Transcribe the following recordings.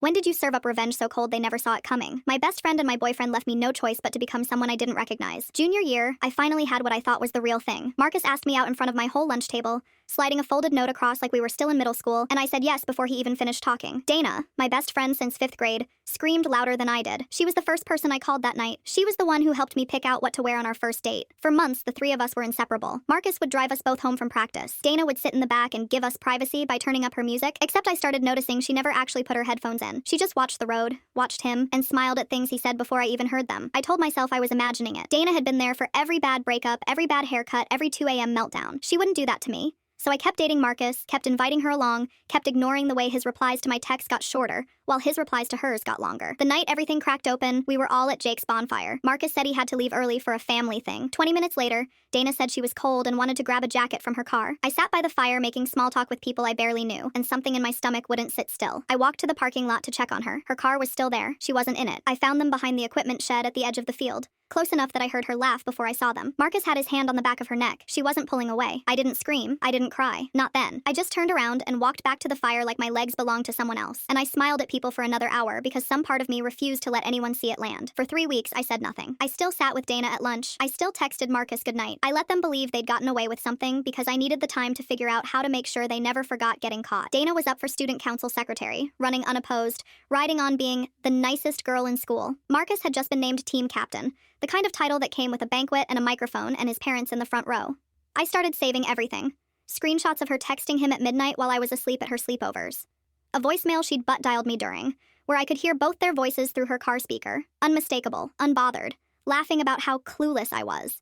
When did you serve up revenge so cold they never saw it coming? My best friend and my boyfriend left me no choice but to become someone I didn't recognize. Junior year, I finally had what I thought was the real thing. Marcus asked me out in front of my whole lunch table, sliding a folded note across like we were still in middle school, and I said yes before he even finished talking. Dana, my best friend since 5th grade, screamed louder than I did. She was the first person I called that night. She was the one who helped me pick out what to wear on our first date. For months, the three of us were inseparable. Marcus would drive us both home from practice. Dana would sit in the back and give us privacy by turning up her music, except I started noticing she never actually put her headphones in. She just watched the road, watched him, and smiled at things he said before I even heard them. I told myself I was imagining it. Dana had been there for every bad breakup, every bad haircut, every 2 a.m. meltdown. She wouldn't do that to me. So I kept dating Marcus, kept inviting her along, kept ignoring the way his replies to my texts got shorter, while his replies to hers got longer. The night everything cracked open, we were all at Jake's bonfire. Marcus said he had to leave early for a family thing. 20 minutes later, Dana said she was cold and wanted to grab a jacket from her car. I sat by the fire making small talk with people I barely knew, and something in my stomach wouldn't sit still. I walked to the parking lot to check on her. Her car was still there. She wasn't in it. I found them behind the equipment shed at the edge of the field, close enough that I heard her laugh before I saw them. Marcus had his hand on the back of her neck. She wasn't pulling away. I didn't scream. I didn't cry. Not then. I just turned around and walked back to the fire like my legs belonged to someone else. And I smiled at people for another hour because some part of me refused to let anyone see it land. For 3 weeks, I said nothing. I still sat with Dana at lunch. I still texted Marcus goodnight. I let them believe they'd gotten away with something because I needed the time to figure out how to make sure they never forgot getting caught. Dana was up for student council secretary, running unopposed, riding on being the nicest girl in school. Marcus had just been named team captain, the kind of title that came with a banquet and a microphone and his parents in the front row. I started saving everything. Screenshots of her texting him at midnight while I was asleep at her sleepovers. A voicemail she'd butt-dialed me during, where I could hear both their voices through her car speaker, unmistakable, unbothered, laughing about how clueless I was.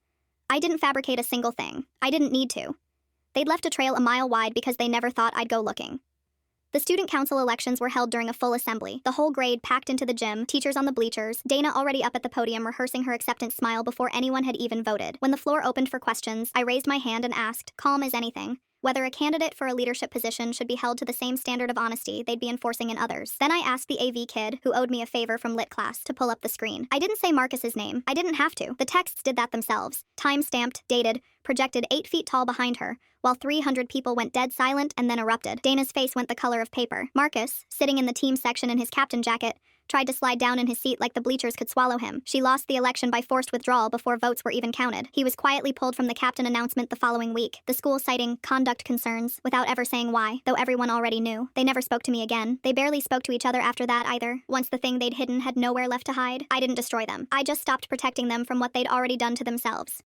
I didn't fabricate a single thing. I didn't need to. They'd left a trail a mile wide because they never thought I'd go looking. The student council elections were held during a full assembly. The whole grade packed into the gym, teachers on the bleachers, Dana already up at the podium rehearsing her acceptance smile before anyone had even voted. When the floor opened for questions, I raised my hand and asked, calm as anything, whether a candidate for a leadership position should be held to the same standard of honesty they'd be enforcing in others. Then I asked the AV kid, who owed me a favor from lit class, to pull up the screen. I didn't say Marcus's name. I didn't have to. The texts did that themselves. Time-stamped, dated, projected 8 feet tall behind her, while 300 people went dead silent and then erupted. Dana's face went the color of paper. Marcus, sitting in the team section in his captain jacket, tried to slide down in his seat like the bleachers could swallow him. She lost the election by forced withdrawal before votes were even counted. He was quietly pulled from the captain announcement the following week, the school citing conduct concerns without ever saying why, though everyone already knew. They never spoke to me again. They barely spoke to each other after that either. Once the thing they'd hidden had nowhere left to hide, I didn't destroy them. I just stopped protecting them from what they'd already done to themselves.